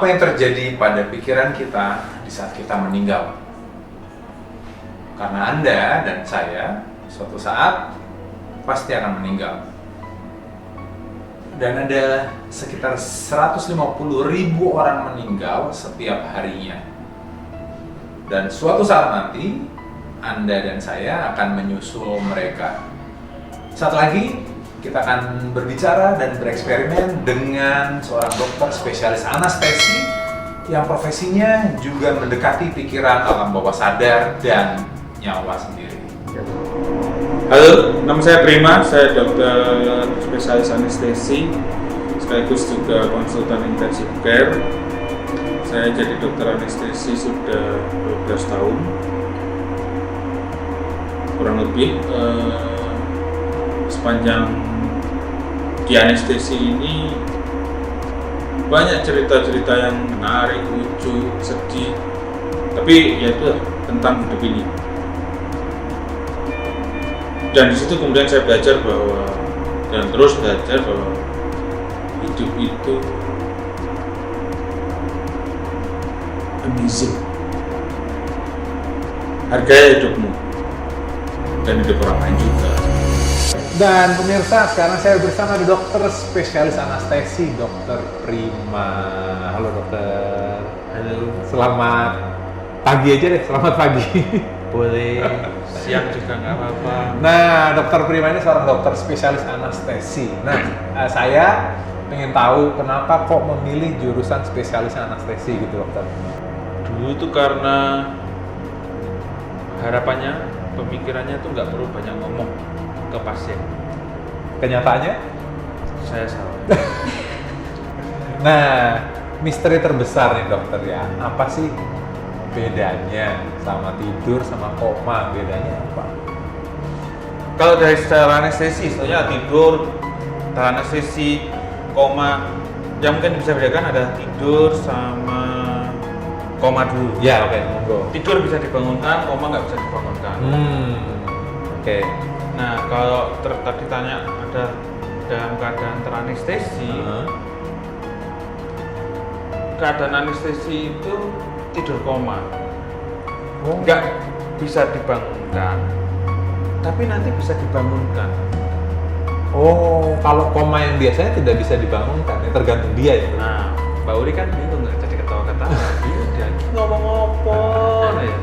Apa yang terjadi pada pikiran kita di saat kita meninggal? Karena Anda dan saya suatu saat pasti akan meninggal. Dan ada sekitar 150.000 orang meninggal setiap harinya. Dan suatu saat nanti, Anda dan saya akan menyusul mereka. Saat lagi, kita akan berbicara dan bereksperimen dengan seorang dokter spesialis anestesi yang profesinya juga mendekati pikiran alam bawah sadar dan nyawa sendiri. Halo, nama saya Prima, saya dokter spesialis anestesi sekaligus juga konsultan intensive care. Saya jadi dokter anestesi sudah 12 tahun kurang lebih. Sepanjang di anestesi ini banyak cerita-cerita yang menarik, lucu, sedih, tapi ya itu tentang hidup ini. Dan di situ kemudian saya belajar bahwa, dan terus belajar bahwa hidup itu amazing. Hargai hidupmu dan hidup orang lain juga. Dan pemirsa, sekarang saya bersama di dokter spesialis anestesi, Dokter Prima. Halo dokter. Halo. Selamat pagi aja deh, selamat pagi. Boleh, siang juga nggak apa-apa. Nah, Dokter Prima ini seorang dokter spesialis anestesi. Nah, saya pengen tahu kenapa kok memilih jurusan spesialis anestesi gitu dokter? Dulu itu karena harapannya, pemikirannya tuh nggak perlu banyak ngomong ke pasien. Kenyataannya? Saya salah. Nah, misteri terbesar nih dokter ya, apa sih bedanya sama tidur sama koma, bedanya apa? Kalau dari secara anestesi, sebenarnya tidur, anestesi, koma, yang mungkin bisa bedakan ada tidur sama koma dulu. Ya, oke, monggo. Tidur bisa dibangunkan, koma nggak bisa dibangunkan. Oke. Nah, kalau tadi tanya ada dalam keadaan teranestesi, keadaan anestesi itu tidur koma, nggak bisa dibangunkan, tapi nanti bisa dibangunkan. Oh, kalau koma yang biasanya tidak bisa dibangunkan, ya tergantung dia ya. Nah, Mbak Uri kan bingung nggak jadi ketawa-ketawa. Dia ngomong-ngomong ya.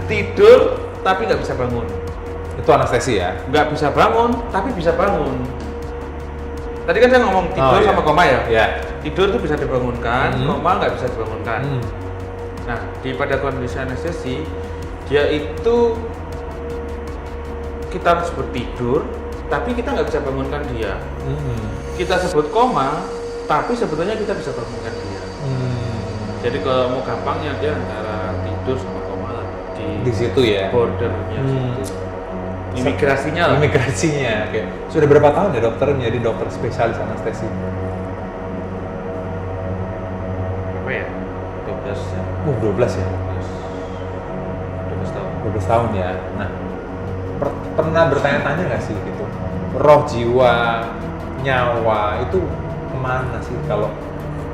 Tidur tapi nggak bisa bangun. Itu anestesi ya? Nggak bisa bangun, tapi bisa bangun. Tadi kan saya ngomong tidur sama koma ya? Iya. Tidur itu bisa dibangunkan, koma nggak bisa dibangunkan. Nah, pada kondisi anestesi, dia itu kita sebut tidur, tapi kita nggak bisa bangunkan dia. Kita sebut koma, tapi sebetulnya kita bisa bangunkan dia. Jadi kalau mau gampangnya dia antara tidur sama koma di situ ya? Bordernya situ. Imigrasinya lah. Imigrasinya, oke. Sudah berapa tahun ya dokter menjadi dokter spesialis anestesi? Apa ya? 12 ya. 12 ya? 12 tahun. 12 tahun ya. Nah, pernah bertanya-tanya nggak sih gitu? Roh, jiwa, nyawa itu kemana sih kalau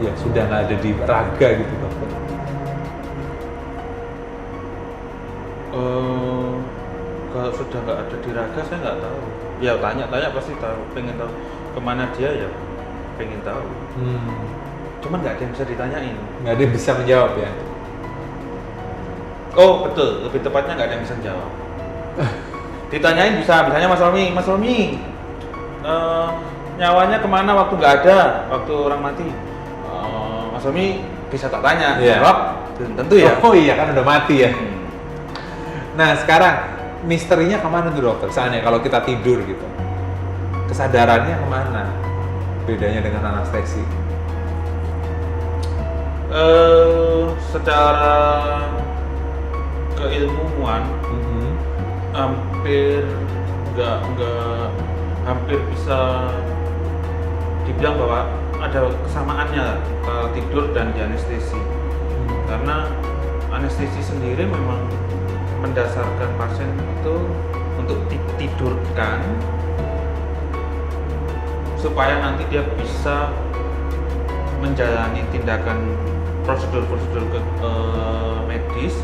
ya sudah nggak ada di raga gitu dokter? Kalau sudah nggak ada di raga saya nggak tahu. Ya tanya-tanya pasti tahu. Pengen tahu kemana dia ya, pengen tahu. Cuman nggak ada yang bisa ditanyain. Nggak ada yang bisa menjawab ya? Oh betul, lebih tepatnya nggak ada yang bisa jawab. Ditanyain bisa, misalnya Mas Romi, nyawanya kemana waktu nggak ada, waktu orang mati? Mas Romi bisa tak tanya, jawab, tentu ya. Oh iya kan udah mati ya. Nah sekarang misterinya kemana tuh dokter? Misalnya kalau kita tidur gitu, kesadarannya kemana? Bedanya dengan anestesi? Secara keilmuan hampir hampir bisa dibilang bahwa ada kesamaannya antara tidur dan di anestesi. Karena anestesi sendiri memang mendasarkan pasien itu untuk ditidurkan supaya nanti dia bisa menjalani tindakan prosedur-prosedur medis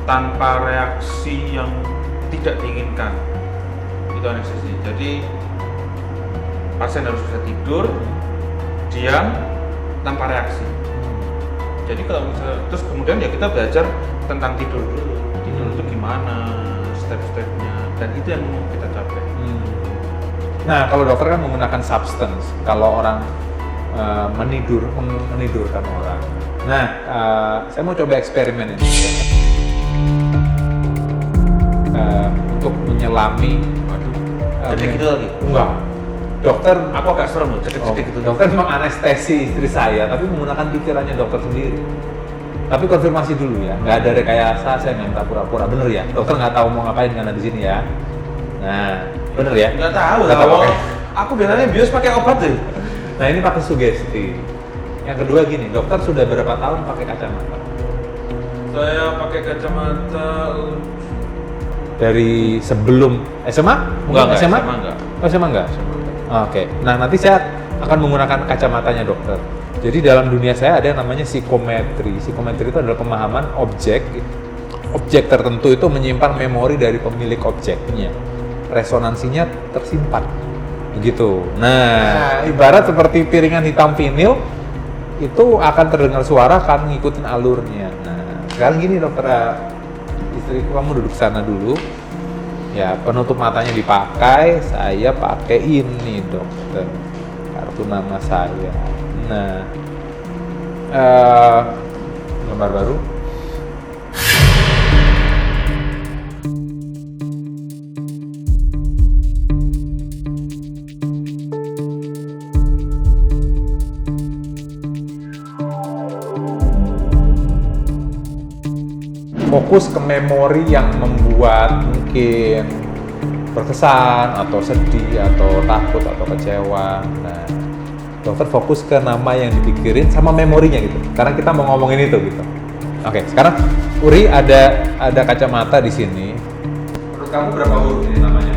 tanpa reaksi yang tidak diinginkan, itu anestesi. Jadi pasien harus bisa tidur, diam, tanpa reaksi. Jadi kalau misalnya, terus kemudian ya kita belajar tentang tidur dulu, tidur itu gimana, step-stepnya, dan itu yang mau kita capai. Nah, kalau dokter kan menggunakan substance, kalau orang menidurkan orang. Nah, saya mau coba eksperimen ini. Untuk menyelami. Waduh, jadi gitu lagi? Enggak. Dokter, Aku agak serem loh, jadi gitu. dokter memang anestesi istri saya, tapi menggunakan pikirannya dokter sendiri. Tapi konfirmasi dulu ya, nggak ada rekayasa, saya nggak minta pura-pura, bener ya? Dokter nggak tahu mau ngapain karena di sini ya. Nah, bener ya? Nggak tahu. Nggak tahu, oke. Aku biasanya bius pakai obat deh. Nah, ini pakai sugesti. Yang kedua gini, dokter sudah berapa tahun pakai kacamata? Saya pakai kacamata Dari sebelum SMA? enggak, SMA? enggak. Oh, SMA enggak? Oke. Nah, nanti saya akan menggunakan kacamatanya dokter. Jadi dalam dunia saya ada yang namanya psikometri. Psikometri itu adalah pemahaman objek tertentu itu menyimpan memori dari pemilik objeknya. Resonansinya tersimpan. Begitu. Nah, ibarat seperti piringan hitam vinil itu akan terdengar suara akan ngikutin alurnya. Nah, sekarang gini dokter, istriku kamu duduk sana dulu. Ya, penutup matanya dipakai, saya pakai ini dokter, kartu nama saya. Nah, lembar baru. Fokus ke memori yang membuat mungkin berkesan atau sedih atau takut atau kecewa. Nah, dokter fokus ke nama yang dipikirin sama memorinya gitu. Karena kita mau ngomongin itu gitu. Oke, sekarang Uri ada kacamata di sini. Menurut kamu berapa huruf ini namanya?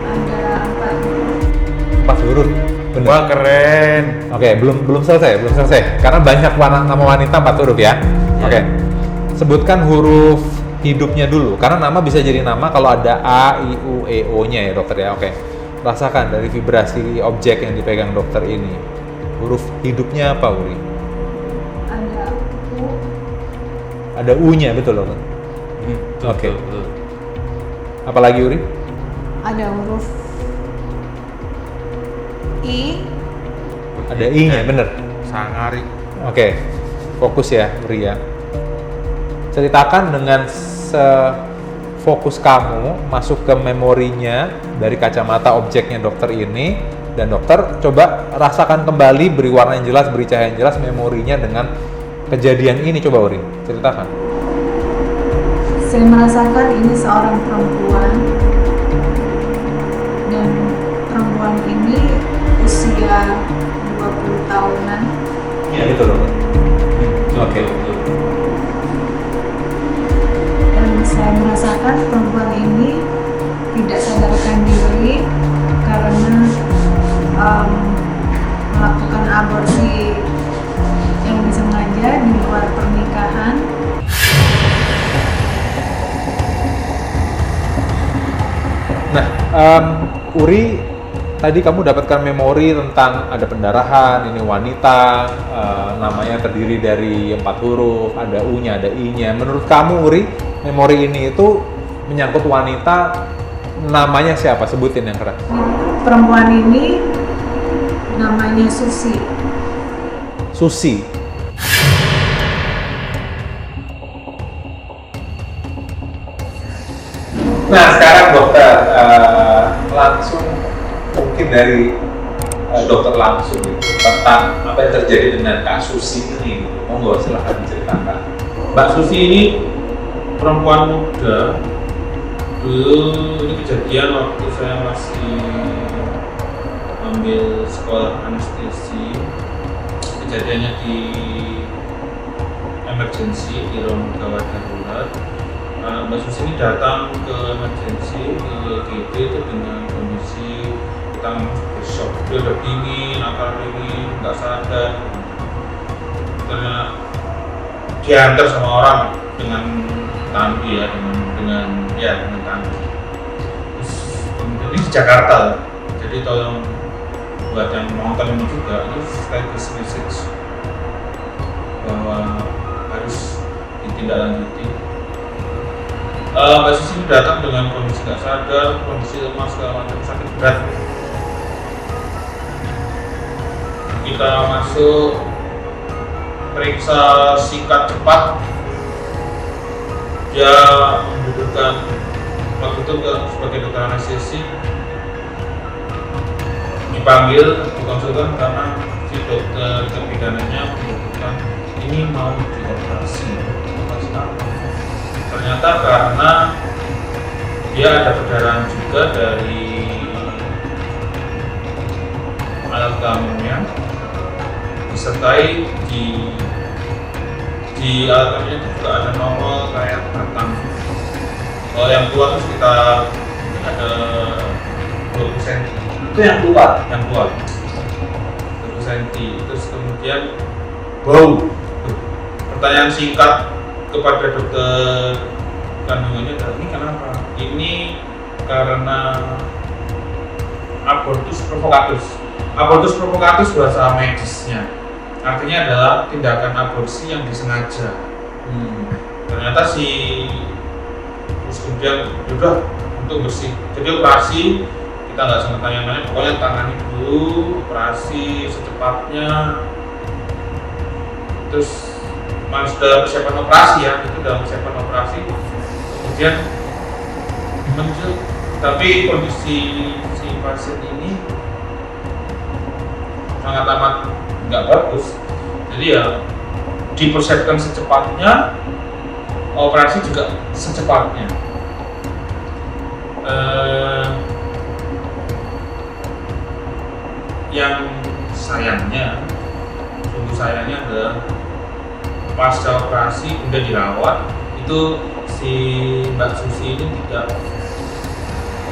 Ada 4 huruf. Bener. Wah, keren. Oke, belum selesai. Karena banyak nama wanita 4 huruf ya. Oke. Sebutkan huruf hidupnya dulu, karena nama bisa jadi nama kalau ada A, I, U, E, O-nya ya dokter ya. Oke. Rasakan dari vibrasi objek yang dipegang dokter ini. Huruf hidupnya apa, Uri? ada U, Ada U-nya, betul dokter? Oke. Apalagi, Uri? ada huruf I, Ada I-nya, bener? Sangari. Oke. Fokus ya, Uri ya. Ceritakan dengan sefokus kamu masuk ke memorinya dari kacamata objeknya dokter ini, dan dokter coba rasakan kembali, beri warna yang jelas, beri cahaya yang jelas memorinya dengan kejadian ini. Coba Uri, ceritakan. saya merasakan ini seorang perempuan dan perempuan ini usia 20 tahunan. Ya, itu dokter. Oke. Dan saya merasakan perempuan ini tidak sadarkan diri karena melakukan aborsi yang disengaja di luar pernikahan. Nah, Uri, tadi kamu dapatkan memori tentang ada pendarahan, ini wanita, namanya terdiri dari 4 huruf, ada U-nya, ada I-nya. Menurut kamu, Uri, memori ini itu menyangkut wanita, namanya siapa? Sebutin yang keras. Perempuan ini namanya Susi. Susi. Nah, sekarang dokter, langsung mungkin dari dokter langsung gitu, tentang apa yang terjadi dengan Kak Susi ini. Monggo, silahkan diceritakan. Mbak Susi ini perempuan muda. Dulu ini kejadian waktu saya masih ambil sekolah anestesi. Kejadiannya di emergency di ruang gawat darurat. Mbak Susi ini datang ke emergency ke GD itu dengan kondisi kita ngomong shock, dia udah dingin, nggak sadar, karena diantar sama orang dengan tangki ya, dengan tangki. Terus kemudian ini di Jakarta, jadi tolong buat yang nonton ini juga, ini status message bahwa harus ditindaklanjuti. Mbak Sisi datang dengan kondisi nggak sadar, kondisi lemas segala macam, sakit berat. Kita masuk periksa singkat cepat, dia membutuhkan waktu itu sebagai dokter anestesi, dipanggil dikonsultan karena si dokter terpidananya membutuhkan ini mau dioperasi apa? Ternyata karena dia ada perdarahan juga dari alat kelaminnya, disertai di alat kelaminnya itu juga ada nongol kayak batang. Kalau yang tua itu sekitar ada 20 cm. Itu yang tua? Yang tua 20 cm. Terus kemudian bau. Pertanyaan singkat kepada dokter kandungannya, ini kenapa? Ini karena abortus provocatus. Abortus provocatus bahasa medisnya artinya adalah tindakan aborsi yang disengaja. Ternyata terus kemudian udah untuk bersih, jadi operasi kita nggak sempat tanya-tanya, pokoknya tangani dulu, operasi secepatnya. Terus masuk dalam persiapan operasi ya, itu dalam persiapan operasi, kemudian muncul, tapi kondisi si pasien ini sangat amat nggak bagus, jadi ya dipersiapkan secepatnya, operasi juga secepatnya. Yang sayangnya, sungguh sayangnya adalah pasca operasi udah dirawat, itu si Mbak Susi ini tidak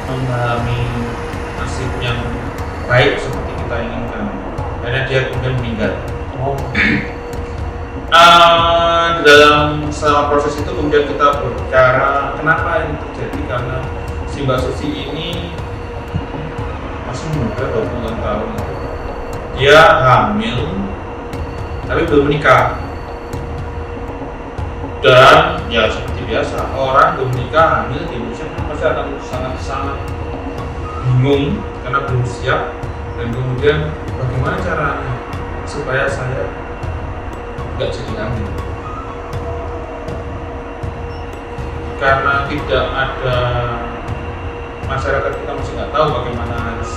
mengalami nasib yang baik seperti kita inginkan, karena dia kemudian meninggal. Dalam selama proses itu kemudian kita berbicara kenapa ini terjadi, karena si Mbak Susi ini masih muda, 20 tahun. Dia hamil tapi belum menikah. Dan ya seperti biasa, orang belum menikah hamil di Indonesia pasti akan sangat bingung karena belum siap, dan kemudian bagaimana caranya supaya saya nggak jadi hamil, karena tidak ada, masyarakat kita masih nggak tahu bagaimana harus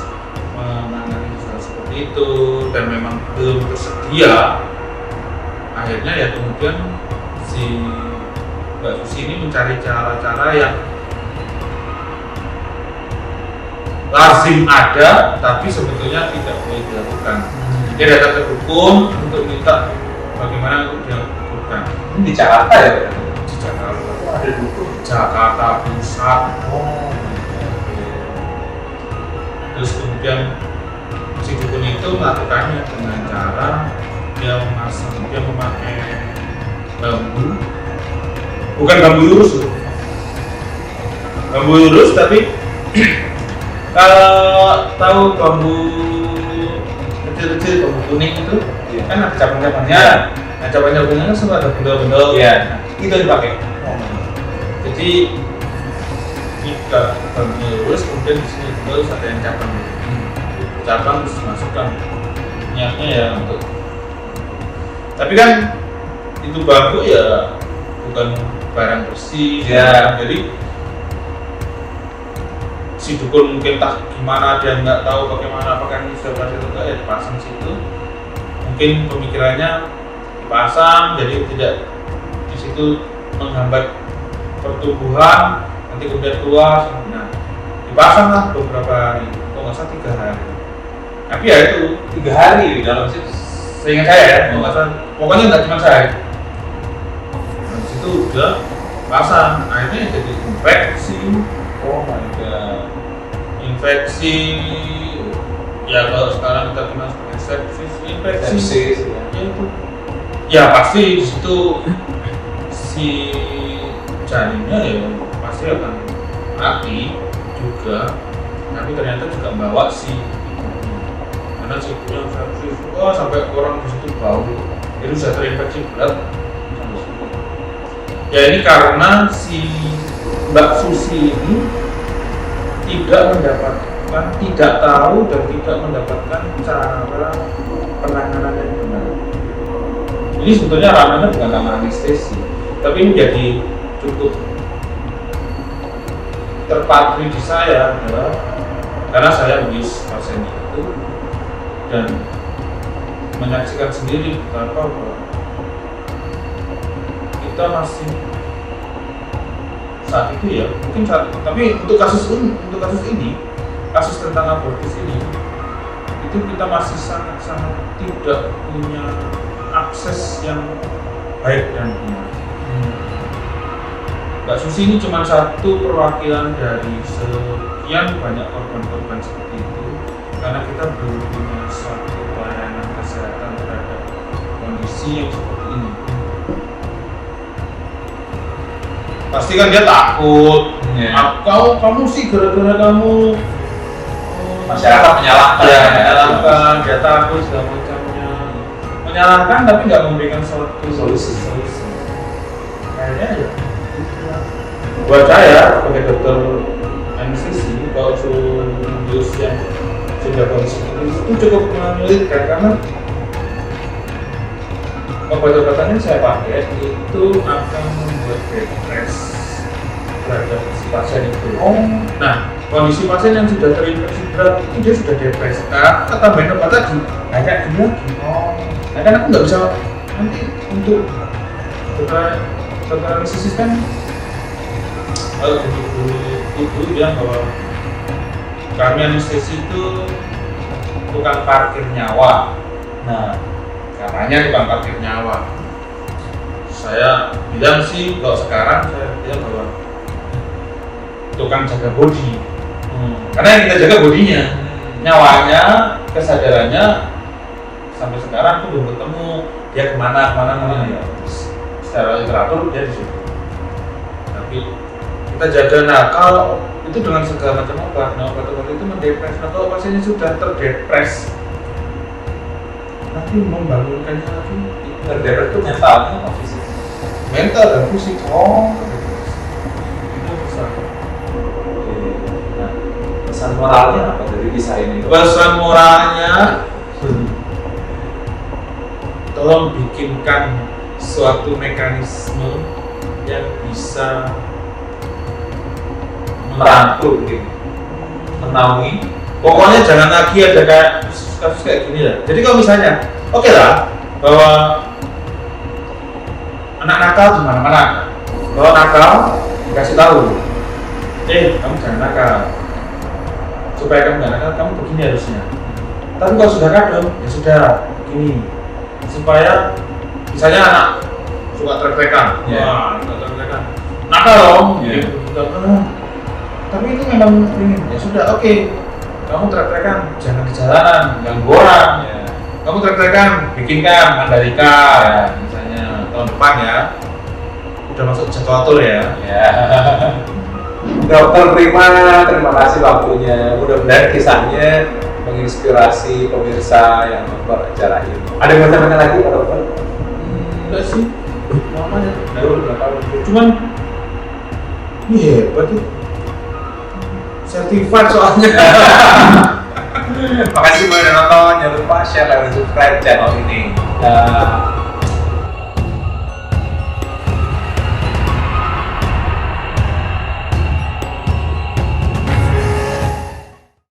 menangani hal seperti itu, dan memang belum tersedia. Akhirnya ya kemudian si Mbak Susi ini mencari cara-cara yang lazim ada tapi sebetulnya tidak boleh dilakukan. Dia datang ke dukun untuk minta bagaimana untuk dilakukan. Ini di Jakarta ya? Di Jakarta. Ada dukun? Jakarta Pusat. Terus kemudian si dukun itu melakukannya dengan cara dia memakai bambu, bukan bambu lurus loh. Bambu lurus tapi kalau tahu bambu kecil-kecil, bambu kuning itu kan ada cabang-cabangnya. Nah cabang-cabangnya kan semua ada bendol-bendol. Iya. Itu dipakai. Jadi jika bambu lurus kemudian di sini terus ada yang cabang. Cabang terus dimasukkan. Niatnya ya untuk. Tapi kan itu bambu ya bukan barang bersih ya. Jadi si dukun mungkin tak gimana, dia nggak tahu bagaimana apakah ini sudah berhasil atau enggak, ya dipasang situ. Mungkin pemikirannya dipasang jadi tidak di situ menghambat pertumbuhan, nanti kemudian keluar. Nah dipasang lah beberapa hari, kalau nggak salah 3 hari. Tapi ya itu 3 hari di dalam situ. seingat saya ya, kalau nggak salah, pokoknya nggak cuma saya. Itu udah pasang, akhirnya jadi infeksi. Oh my god. Infeksi Ya kalau sekarang kita kenal sebagai sepsis infeksi, Sepsis, ya. ya itu. Ya pasti di situ si janinnya ya pasti akan mati juga, tapi ternyata juga bawa si ibunya. Karena si ibunya sepsis, wah sampai orang di situ bau, itu sudah terinfeksi berat. Ya ini karena si Mbak Susi ini tidak tahu dan tidak mendapatkan cara penanganan yang benar. Ini sebetulnya ranahnya bukan ranah anestesi, tapi ini jadi cukup terpatri di saya adalah karena saya bis pasien itu dan menyaksikan sendiri betapa bahwa kita masih saat itu ya mungkin saat itu, tapi untuk kasus ini kasus tentang abortus ini itu kita masih sangat tidak punya akses yang baik dan benar. Mbak Susi ini cuma satu perwakilan dari sekian banyak korban-korban seperti itu, karena kita belum punya suatu pelayanan kesehatan terhadap kondisi yang seperti ini. Pasti kan dia takut. Yeah. Kamu sih gara-gara kamu Masyarakat menyalahkan. ya, menyalahkan, dia takut segala macamnya. Menyalahkan tapi nggak memberikan suatu solusi. Kayaknya ya. Buat saya sebagai dokter anestesi, kalau Julius yang sudah kondisi itu cukup menyulitkan karena obat-obatan yang saya pakai itu akan membuat depres terhadap si pasien itu. Nah, kondisi pasien yang sudah terinfeksi berat itu dia sudah depresi. Nah, tambahin obat tadi, kayak gini lagi. Nah, kan aku nggak bisa nanti untuk dokter anestesi kan kalau ibu bilang bahwa kami anestesi itu tukang parkir nyawa. Nah, katanya tukang parkir nyawa. Saya bilang sih kalau sekarang saya bilang bahwa tukang jaga bodi. Karena yang kita jaga bodinya, nyawanya, kesadarannya sampai sekarang tuh belum ketemu dia kemana ya. Secara literatur dia di situ. Tapi kita jaga nakal itu dengan segala macam obat. Nah, obat-obat itu mendepres. Nah, kalau pasiennya sudah terdepres, nanti membangunkannya lagi. Terdepres itu mentalnya atau fisik? Mental dan fisik. Itu bisa. Nah, pesan moralnya apa dari kisah ini? Pesan moralnya, tolong bikinkan suatu mekanisme yang bisa Merangkul gitu, menaungi. Pokoknya jangan lagi ada kasus kayak gini lah. Jadi kalau misalnya, oke lah bahwa anak nakal di mana-mana. Kalau nakal dikasih tahu, kamu jangan nakal. Supaya kamu nggak nakal, kamu begini harusnya. Tapi kalau sudah kadung, ya sudah begini. Supaya misalnya anak suka trek-trekan, nakal dong. Yeah. Tapi itu memang ingin, ya sudah oke. Kamu trek-trekan, jangan di jalanan, ganggu orang. Ya. Kamu trek-trekan, bikinkan Mandalika ya, misalnya tahun depan ya. Udah masuk jadwal tour ya. Ya. Dokter terima kasih waktunya. Mudah-mudahan kisahnya menginspirasi pemirsa yang nonton acara ini. Ada yang mau sampaikan lagi Pak Dokter? Enggak sih, namanya udah tahu. Cuman ini hebat tuh. Sertifikat soalnya. Makasih udah nonton, jangan lupa share, like, dan subscribe channel ini.